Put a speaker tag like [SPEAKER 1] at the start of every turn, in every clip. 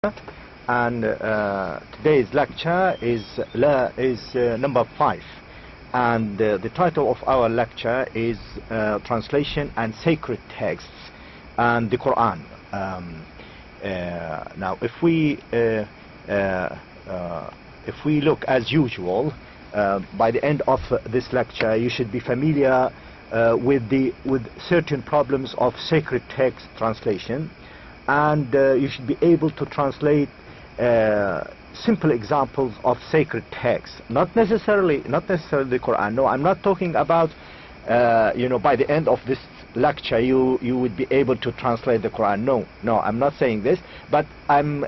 [SPEAKER 1] and today's lecture is number 5, and the title of our lecture is Translation and Sacred Texts and the Quran. Now if we look as usual, by the end of this lecture you should be familiar with certain problems of sacred text translation, and you should be able to translate simple examples of sacred texts, not necessarily the Quran. No, I'm not talking about by the end of this lecture you would be able to translate the Quran. No, I'm not saying this, but I'm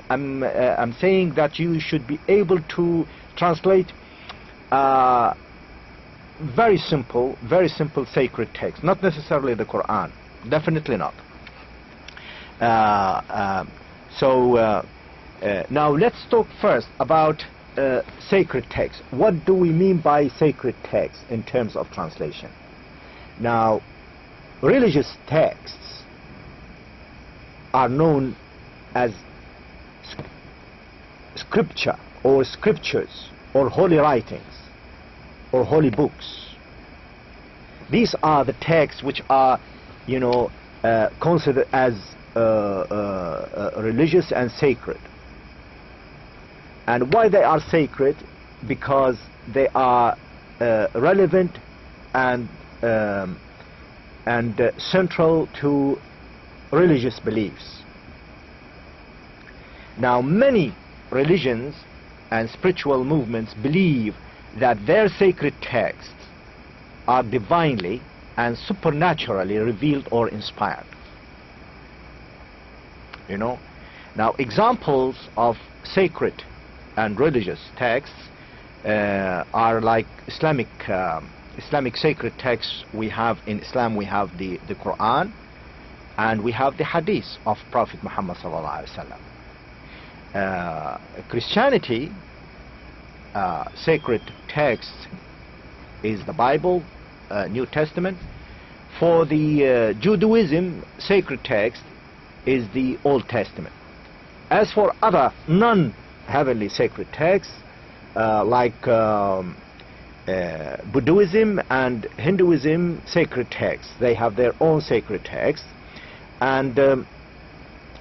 [SPEAKER 1] saying that you should be able to translate very simple sacred text, not necessarily the Quran, definitely not. Now let's talk first about sacred text. What do we mean by sacred text in terms of translation? Now, religious texts are known as scripture or scriptures or holy writings or holy books. These are the texts which are considered as religious and sacred. And why they are sacred? Because they are relevant and central to religious beliefs. Now, many religions and spiritual movements believe that their sacred texts are divinely and supernaturally revealed or inspired. Now, examples of sacred and religious texts are like Islamic sacred texts. We have in Islam, we have the Quran, and we have the Hadith of Prophet Muhammad sallallahu alaihi wasallam. Christianity sacred text is the Bible, New Testament. For the Judaism, sacred text is the Old Testament. As for other non-heavenly sacred texts, like Buddhism and Hinduism sacred texts, they have their own sacred texts. And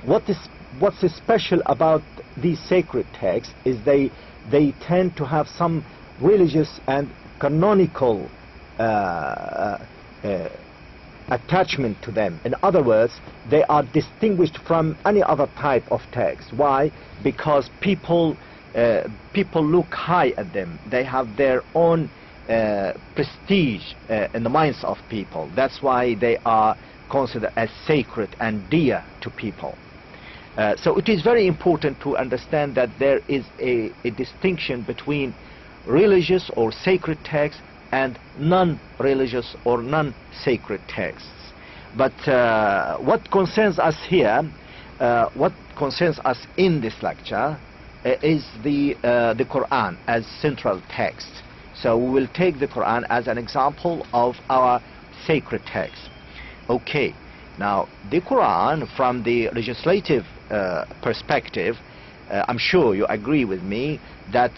[SPEAKER 1] what's special about these sacred texts is they tend to have some religious and canonical attachment to them. In other words, they are distinguished from any other type of text. Why? Because people look high at them. They have their own prestige in the minds of people. That's why they are considered as sacred and dear to people. So it is very important to understand that there is a distinction between religious or sacred texts and non-religious or non-sacred texts. But what concerns us here, what concerns us in this lecture, is the Quran as central text. So we will take the Quran as an example of our sacred text. Okay, now the Quran, from the legislative perspective, I'm sure you agree with me that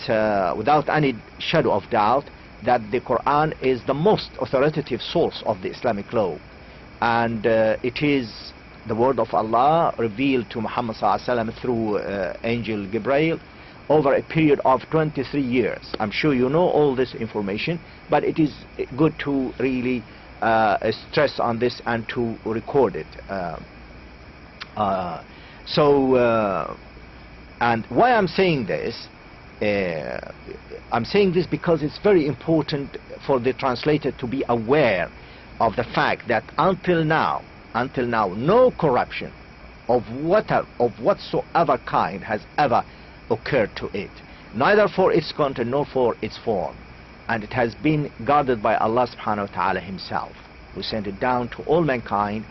[SPEAKER 1] without any shadow of doubt that the Quran is the most authoritative source of the Islamic law, and it is the word of Allah revealed to Muhammad ﷺ through Angel Gabriel over a period of 23 years. I'm sure you know all this information, but it is good to really stress on this and to record it. And why I'm saying this? I'm saying this because it's very important for the translator to be aware of the fact that until now, no corruption of whatsoever kind has ever occurred to it, neither for its content nor for its form, and it has been guarded by Allah subhanahu wa ta'ala himself, who sent it down to all mankind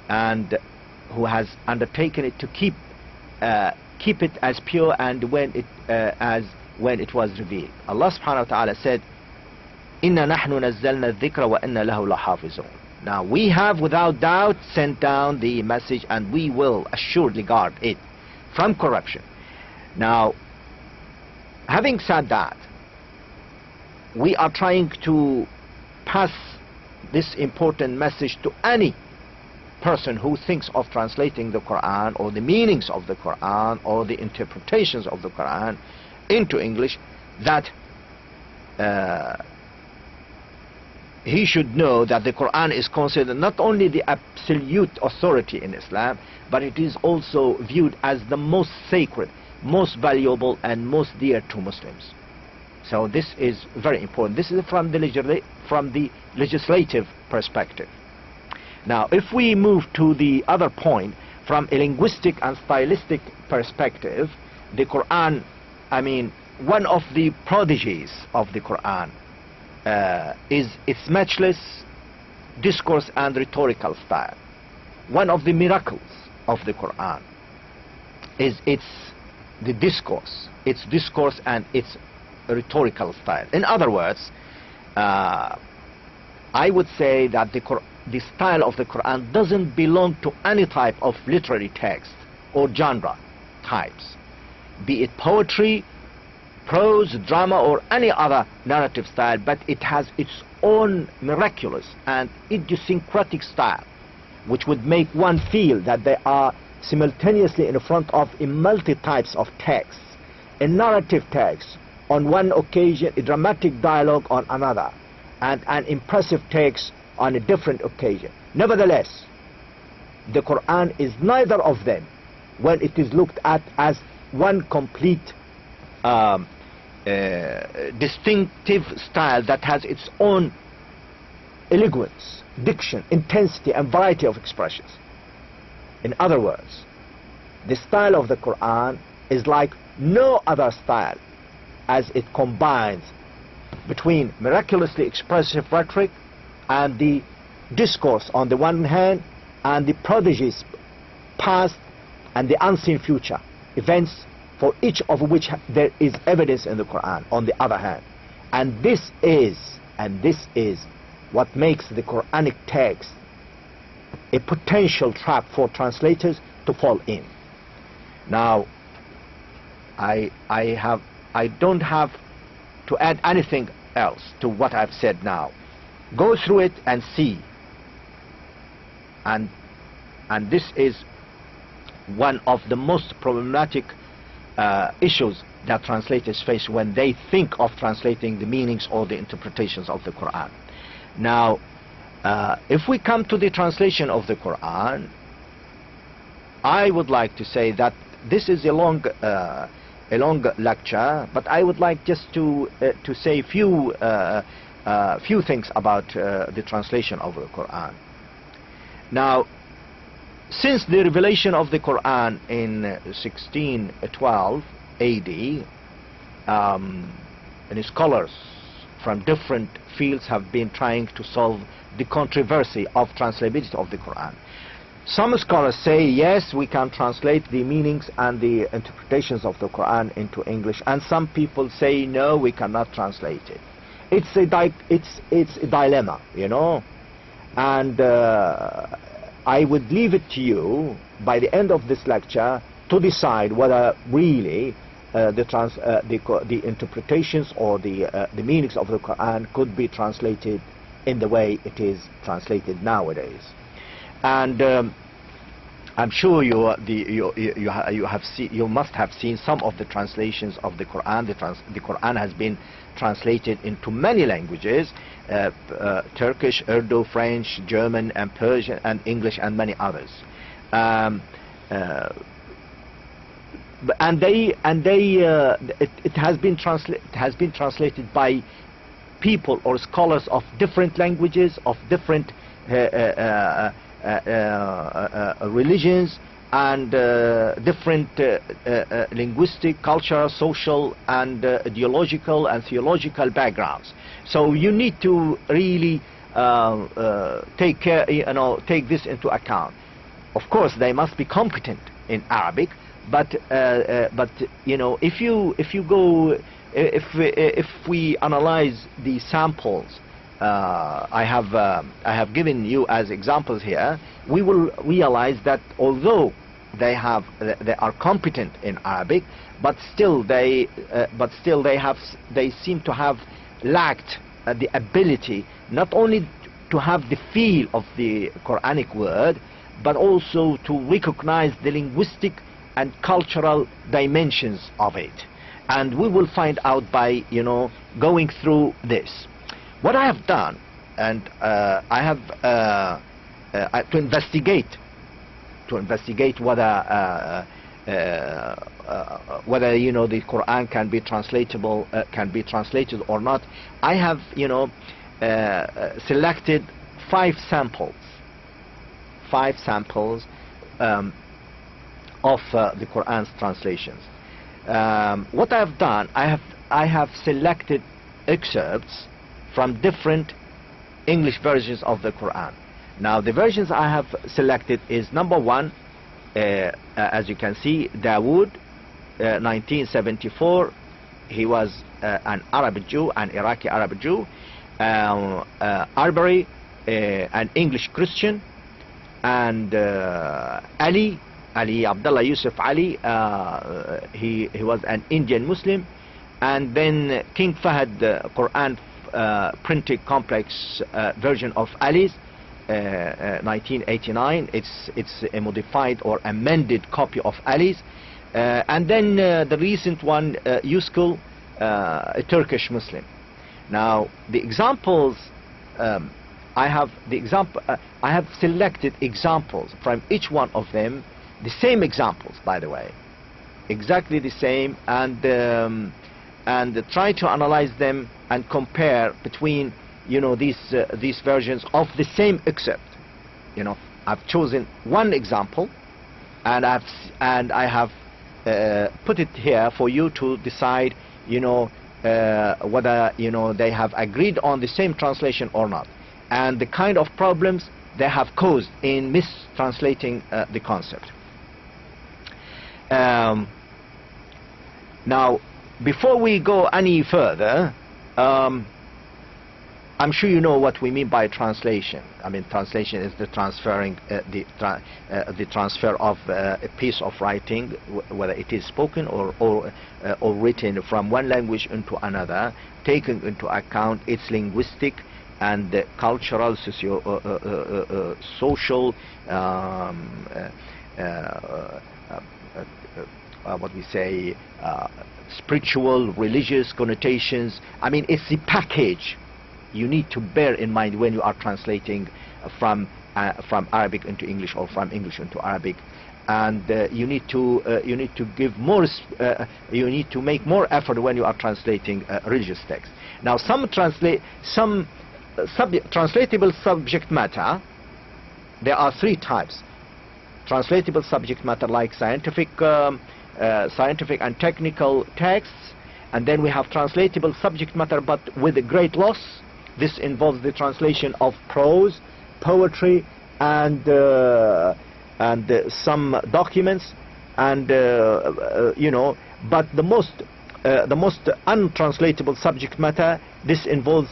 [SPEAKER 1] and who has undertaken it to keep it as pure and when it was revealed. Allah subhanahu wa ta'ala said, Inna nahnu nazzalna dhikra wa inna lahu lahafizun. Now we have without doubt sent down the message, and we will assuredly guard it from corruption. Now, having said that, we are trying to pass this important message to any person who thinks of translating the Quran or the meanings of the Quran or the interpretations of the Quran into English, that he should know that the Quran is considered not only the absolute authority in Islam, but it is also viewed as the most sacred, most valuable, and most dear to Muslims. So this is very important. This is from the legislative perspective. Now, if we move to the other point, from a linguistic and stylistic perspective, the Quran, I mean, one of the prodigies of the Quran is its matchless discourse and rhetorical style. One of the miracles of the Quran is its discourse and its rhetorical style. In other words, I would say that the style of the Quran doesn't belong to any type of literary text or genre types, be it poetry, prose, drama, or any other narrative style, but it has its own miraculous and idiosyncratic style, which would make one feel that they are simultaneously in front of a multi types of texts, a narrative text on one occasion, a dramatic dialogue on another, and an impressive text on a different occasion. Nevertheless, the Quran is neither of them when it is looked at as one complete distinctive style that has its own eloquence, diction, intensity, and variety of expressions. In other words, the style of the Quran is like no other style, as it combines between miraculously expressive rhetoric and the discourse on the one hand, and the prodigies past and the unseen future events, for each of which there is evidence in the Quran on the other hand. And this is what makes the Quranic text a potential trap for translators to fall in. Now, I don't have to add anything else to what I've said now. Go through it and see. And this is one of the most problematic issues that translators face when they think of translating the meanings or the interpretations of the Quran. Now, if we come to the translation of the Quran, I would like to say that this is a long lecture, but I would like just to say few things about the translation of the Quran. Now, since the revelation of the Quran in 1612 AD, and scholars from different fields have been trying to solve the controversy of translatability of the Quran. Some scholars say, yes, we can translate the meanings and the interpretations of the Quran into English, and some people say, no, we cannot translate it. It's a dilemma, you know, and I would leave it to you by the end of this lecture to decide whether really the interpretations or the meanings of the Quran could be translated in the way it is translated nowadays. And I'm sure you must have seen some of the translations of the Quran. The Quran has been translated into many languages: Turkish, Urdu, French, German, and Persian, and English, and many others. It has been translated by people or scholars of different languages, of different religions, and different linguistic, cultural, social, and ideological and theological backgrounds. So you need to really take this into account. Of course, they must be competent in Arabic, but you know, if we analyze the samples I have given you as examples here, we will realize that although they are competent in Arabic, but still they seem to have lacked the ability not only to have the feel of the Quranic word, but also to recognize the linguistic and cultural dimensions of it. And we will find out by, going through this. What I have done, and I have to investigate whether the Quran can be translated or not. I have selected five samples of the Quran's translations. What I have done, I have selected excerpts from different English versions of the Quran. Now the versions I have selected is number one, as you can see, Dawood, 1974. He was an Arab Jew, an Iraqi Arab Jew. Arbery, an English Christian. And Ali Abdullah Yusuf Ali, he was an Indian Muslim. And then King Fahd Quran printed complex version of Ali's, 1989. It's a modified or amended copy of Ali's. And then the recent one, Yuskul, a Turkish Muslim. Now the examples, I have selected examples from each one of them, the same examples, by the way, exactly the same, and try to analyze them and compare between these versions of the same excerpt. I've chosen one example, and I have put it here for you to decide whether they have agreed on the same translation or not, and the kind of problems they have caused in mistranslating the concept. Now, before we go any further, I'm sure you know what we mean by translation. I mean, translation is the transferring, the transfer of a piece of writing, whether it is spoken or written from one language into another, taking into account its linguistic and cultural, social, what we say, spiritual, religious connotations. I mean, it's the package you need to bear in mind when you are translating from Arabic into English or from English into Arabic, and you need to give more. You need to make more effort when you are translating religious texts. Now, some translatable subject matter. There are three types: translatable subject matter like scientific and technical texts, and then we have translatable subject matter but with a great loss. This involves the translation of prose, poetry, and some documents, and but the most untranslatable subject matter, this involves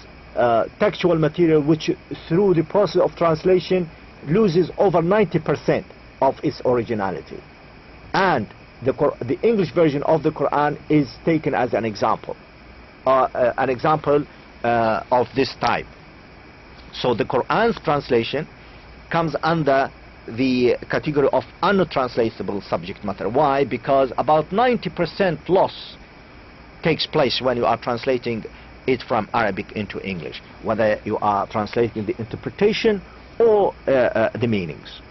[SPEAKER 1] textual material which through the process of translation loses over 90% of its originality, and the English version of the Quran is taken as an example of this type. So the Quran's translation comes under the category of untranslatable subject matter. Why? Because about 90% loss takes place when you are translating it from Arabic into English, whether you are translating the interpretation or the meanings.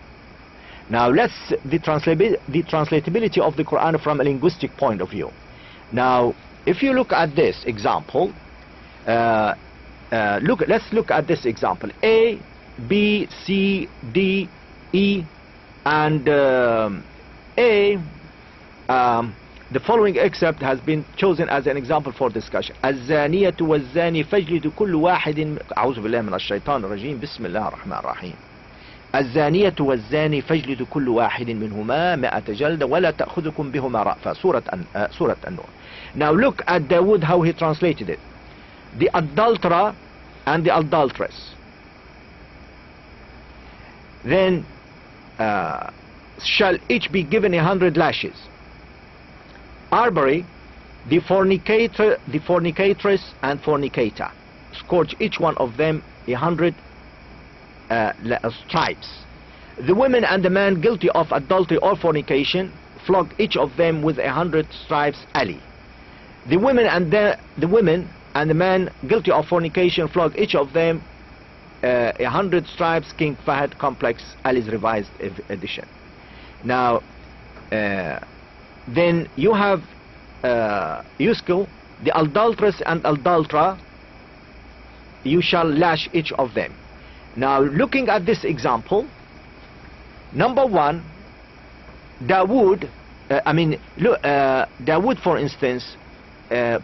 [SPEAKER 1] Now, the translatability of the Quran from a linguistic point of view. Now, if you look at this example, let's look at this example: A, B, C, D, E, and A. The following excerpt has been chosen as an example for discussion. الزانية والزاني فاجلدوا كل واحد أعوذ بالله من الشيطان الرجيم بسم الله الرحمن الرحيم. الزانية والزاني فاجلدوا كل واحد منهما 100 جلدة ولا تأخذكم بهما رأفة. Surah An-Nur. Now look at Dawood, how he translated it: the adulterer and the adulteress. Then shall each be given 100 lashes. Arbery, the fornicatress and fornicator, scourge each one of them 100 stripes. The women and the man guilty of adultery or fornication, flog each of them with 100 stripes. Ali. The women and the man guilty of fornication, flog each of them 100 stripes. King Fahd Complex, Ali's revised edition. Now then you have Yuskil, the adulteress and adulterer, you shall lash each of them. Now looking at this example, number one, Dawood, Dawood for instance,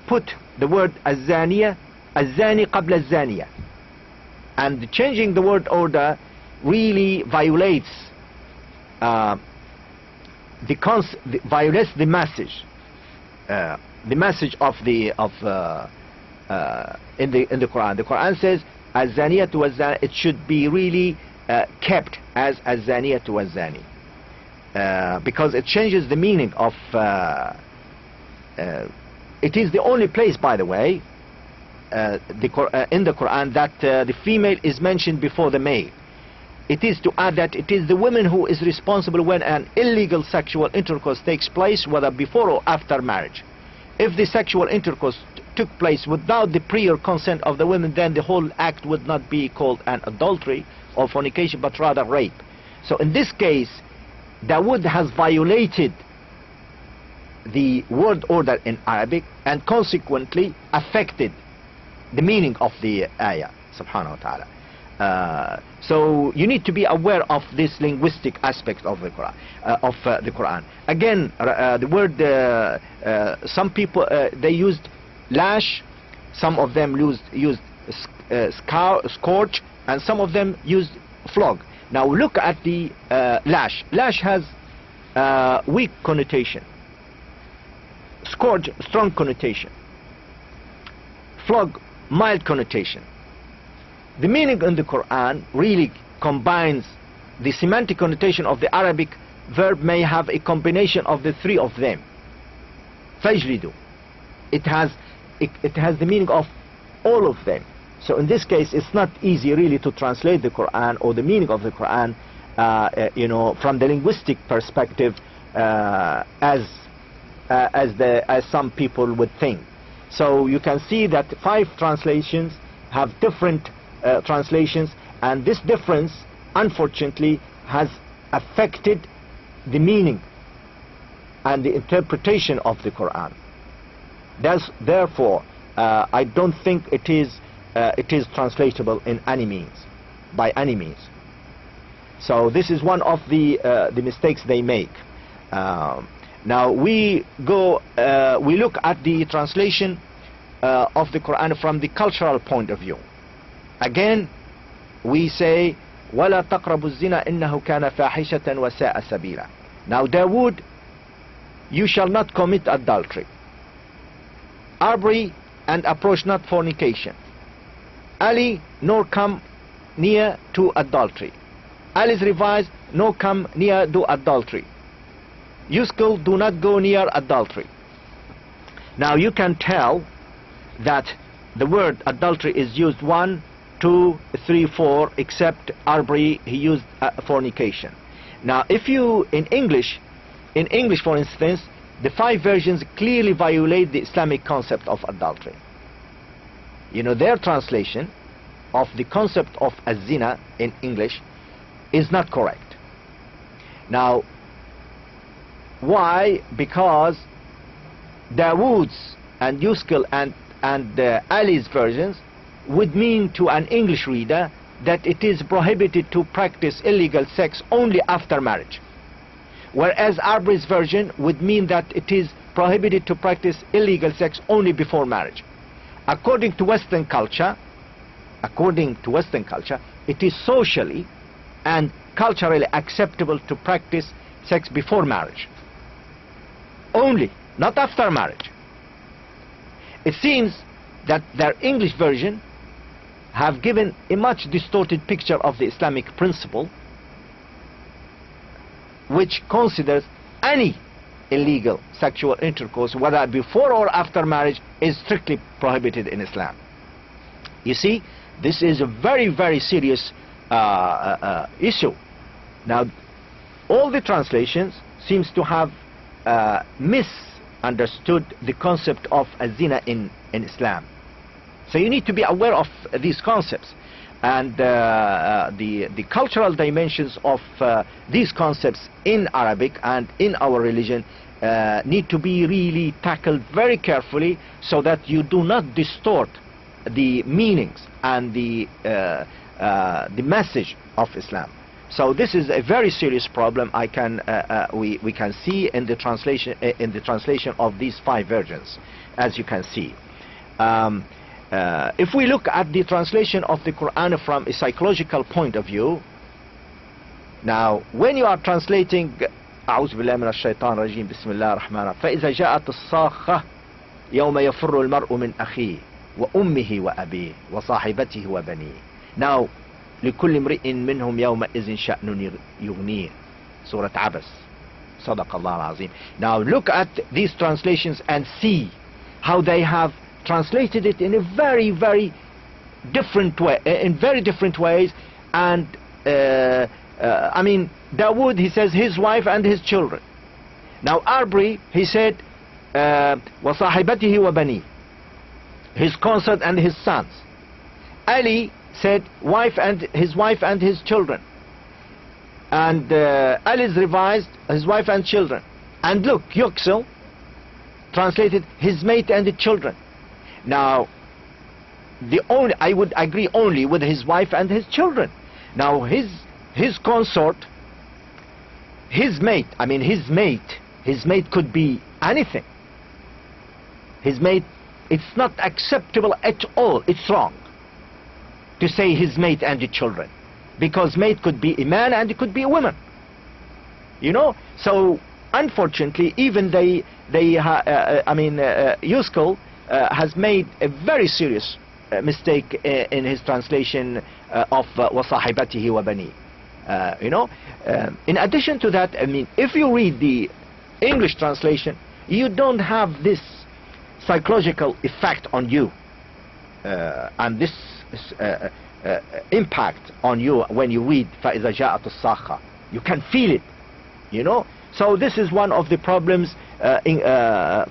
[SPEAKER 1] put the word azaniya, azani qabla azaniya, and changing the word order really violates violates the message of the in the Quran. The Quran says azaniyatu wazani. It should be really kept as azaniyatu wazani, because it changes the meaning of. It is the only place, by the way, in the Quran that the female is mentioned before the male. It is to add that it is the woman who is responsible when an illegal sexual intercourse takes place, whether before or after marriage. If the sexual intercourse took place without the prior consent of the women, then the whole act would not be called an adultery or fornication, but rather rape. So in this case, Dawood has violated the word order in Arabic and consequently affected the meaning of the ayah, subhanahu wa ta'ala. So you need to be aware of this linguistic aspect of the Quran. Again, the word, some people they used lash, some of them used scourge, and some of them used flog. Now look at the lash. Lash has weak connotation. Scourge, strong connotation. Flog, mild connotation. The meaning in the Quran really combines the semantic connotation of the Arabic verb. May have a combination of the three of them. Fajlidu. It has the meaning of all of them. So in this case, it's not easy really to translate the Quran or the meaning of the Quran, from the linguistic perspective, as some people would think. So you can see that 5 translations have different translations, and this difference unfortunately has affected the meaning and the interpretation of the Quran. Therefore, I don't think it is translatable in any means, by any means. So this is one of the mistakes they make. Now we look at the translation of the Quran from the cultural point of view. Again, we say, وَلَا تَقْرَبُوا الزِّنَا إِنَّهُ كَانَ فَاحِشَةً وَسَاءَ سَبِيلًا. Now Dawood, you shall not commit adultery. Arbery, and approach not fornication. Ali, nor come near to adultery. Ali's revised, nor come near to adultery. Yuskil, do not go near adultery. Now you can tell that the word adultery is used 1, 2, 3, 4, except Arbery, he used fornication. Now if you, in English for instance, the 5 versions clearly violate the Islamic concept of adultery. Their translation of the concept of az-zina in English is not correct. Now why? Because Dawood's and Yuskil and Ali's versions would mean to an English reader that it is prohibited to practice illegal sex only after marriage, whereas Arbery's version would mean that it is prohibited to practice illegal sex only before marriage. According to Western culture, it is socially and culturally acceptable to practice sex before marriage only, not after marriage. It seems that their English version have given a much distorted picture of the Islamic principle, which considers any illegal sexual intercourse, whether before or after marriage, is strictly prohibited in Islam. You see, this is a very, very serious issue. Now, all the translations seems to have misunderstood the concept of zina in Islam. So you need to be aware of these concepts, and the cultural dimensions of these concepts in Arabic and in our religion need to be really tackled very carefully, so that you do not distort the meanings and the message of Islam. So this is a very serious problem. We can see in the translation of these 5 versions, as you can see. If we look at the translation of the Quran from a psychological point of view, now when you are translating أعوذ بالله من الشيطان الرجيم بسم الله الرحمن الرحيم فإذا جاءت الصاخة يوم يفر المرء من أخيه وأمه وأبيه وصاحبته وبنيه. Now لكل امرئ منهم يومئذ شأن يغنيه. Surah Abas. صدق الله العظيم. Now look at these translations and see how they have translated it in a very, very different way, in very different ways. And I mean, Dawood, he says his wife and his children. Now Arbri, he said وصاحبته وبنيه, his consort and his sons. Ali said his wife and his children. And Ali's revised his wife and children. And look, Yuxel translated his mate and the children. Now, I would agree only with his wife and his children. Now his consort, his mate could be anything. His mate, it's not acceptable at all. It's wrong to say his mate and the children, because mate could be a man and it could be a woman. You know, so unfortunately, even Yuskal has made a very serious mistake in his translation of وَصَاحِبَتِهِ وَبَنِيهِ. You know, in addition to that, I mean, if you read the English translation, you don't have this psychological effect on you, and this impact on you when you read فَإِذَا جَاءَتُ الصَّاخَّةُ. You can feel it, you know. So this is one of the problems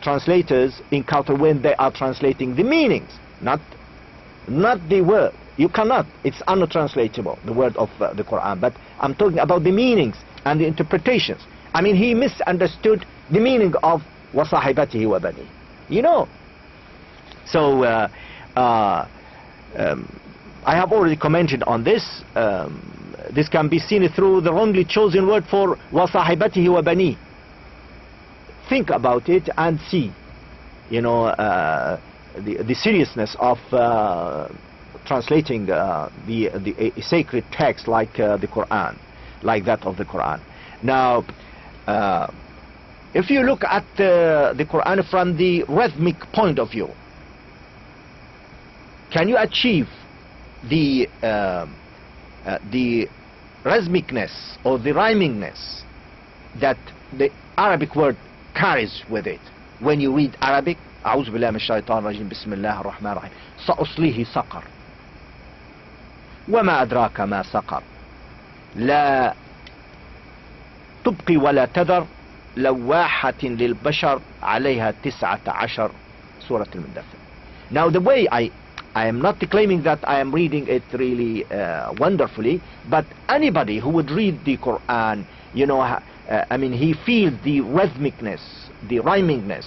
[SPEAKER 1] translators encounter when they are translating the meanings, not the word. You cannot, it's untranslatable, the word of the Quran, but I'm talking about the meanings and the interpretations. I mean, he misunderstood the meaning of وَصَاحِبَتِهِ وَبَنِيهِ, you know. So I have already commented on this. This can be seen through the wrongly chosen word for وَصَاحِبَتِهِ وَبَنِيهِ. Think about it and see, you know, the seriousness of translating a sacred text like the Quran, like that of the Quran. Now, if you look at the Quran from the rhythmic point of view, can you achieve the rhythmicness or the rhymingness that the Arabic word carries with it? When you read Arabic, أعوذ بالله من الشيطان الرجيم بسم الله الرحمن الرحيم سأصليه سقر وما أدراك ما سقر لا تبقي ولا تذر لواحة للبشر عليها 19 سورة المدثر. Now the way I am not claiming that I am reading it really wonderfully, but anybody who would read the Quran, you know, I mean, he feels the rhythmicness, the rhymingness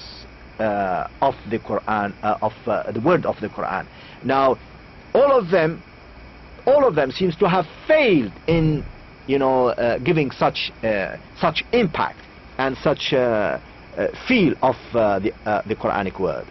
[SPEAKER 1] of the Quran, of the word of the Quran. Now, all of them seems to have failed in, you know, giving such impact and such feel of the Quranic word.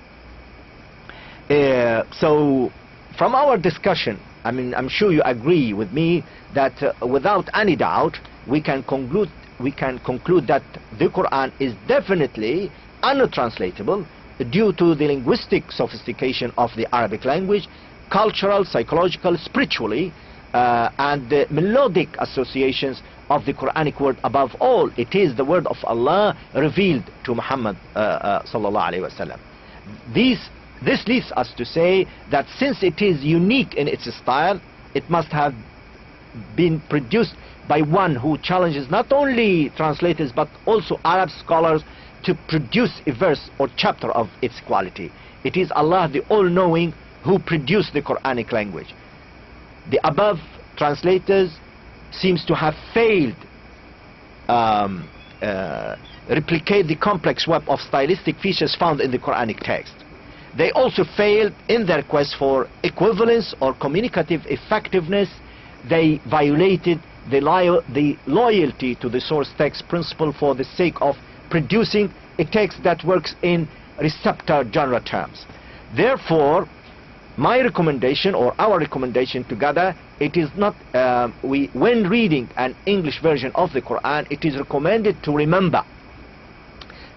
[SPEAKER 1] So, from our discussion, I mean, I'm sure you agree with me that without any doubt, we can conclude that the Quran is definitely untranslatable due to the linguistic sophistication of the Arabic language, cultural, psychological, spiritually, and the melodic associations of the Quranic word. Above all, it is the word of Allah revealed to Muhammad sallallahu alaihi wasallam. This leads us to say that since it is unique in its style, it must have been produced by one who challenges not only translators but also Arab scholars to produce a verse or chapter of its quality. It is Allah the all-knowing who produced the Quranic language. The above translators seems to have failed replicate the complex web of stylistic features found in the Quranic text. They also failed in their quest for equivalence or communicative effectiveness. They violated the loyalty to the source text principle for the sake of producing a text that works in receptor genre terms. Therefore, my recommendation, or our recommendation together, it is not, when reading an English version of the Quran, it is recommended to remember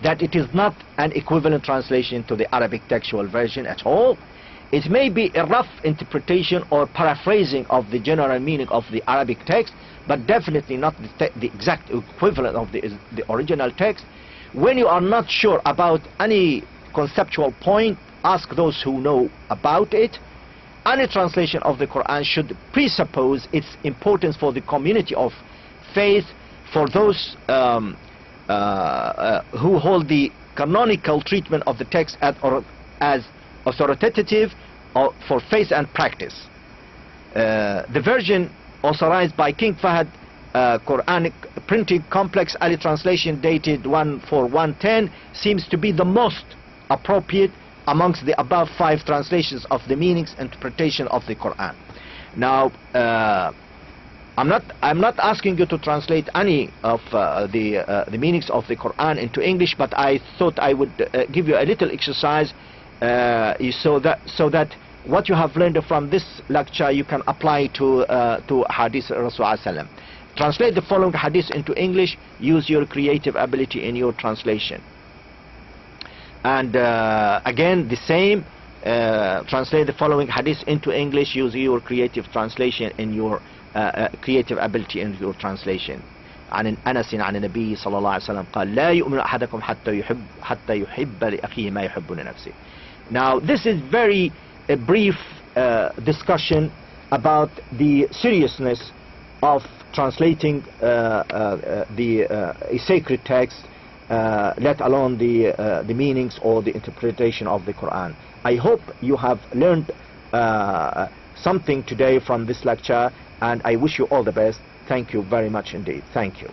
[SPEAKER 1] that it is not an equivalent translation to the Arabic textual version at all. It may be a rough interpretation or paraphrasing of the general meaning of the Arabic text, but definitely not the exact equivalent of the original text. When you are not sure about any conceptual point, ask those who know about it. Any translation of the Quran should presuppose its importance for the community of faith, for those who hold the canonical treatment of the text as authoritative for faith and practice. The version authorized by King Fahd, Quranic printing complex Ali translation dated 14110, seems to be the most appropriate amongst the above 5 translations of the meanings and interpretation of the Quran. Now, I'm not asking you to translate any of the meanings of the Quran into English, but I thought I would give you a little exercise so that what you have learned from this lecture you can apply to Hadith Rasulullah sallam. Translate the following hadith into English. Use your creative ability in your translation. And again, the same. Translate the following hadith into English. Use your creative translation in your creative ability in your translation. عن أنس عن النبي صلى الله عليه وسلم قال لا يؤمن أحدكم حتى يحب لأخيه ما يحب لنفسه. Now, this is very a brief discussion about the seriousness of translating a sacred text, let alone the meanings or the interpretation of the Quran. I hope you have learned something today from this lecture, and I wish you all the best. Thank you very much indeed. Thank you.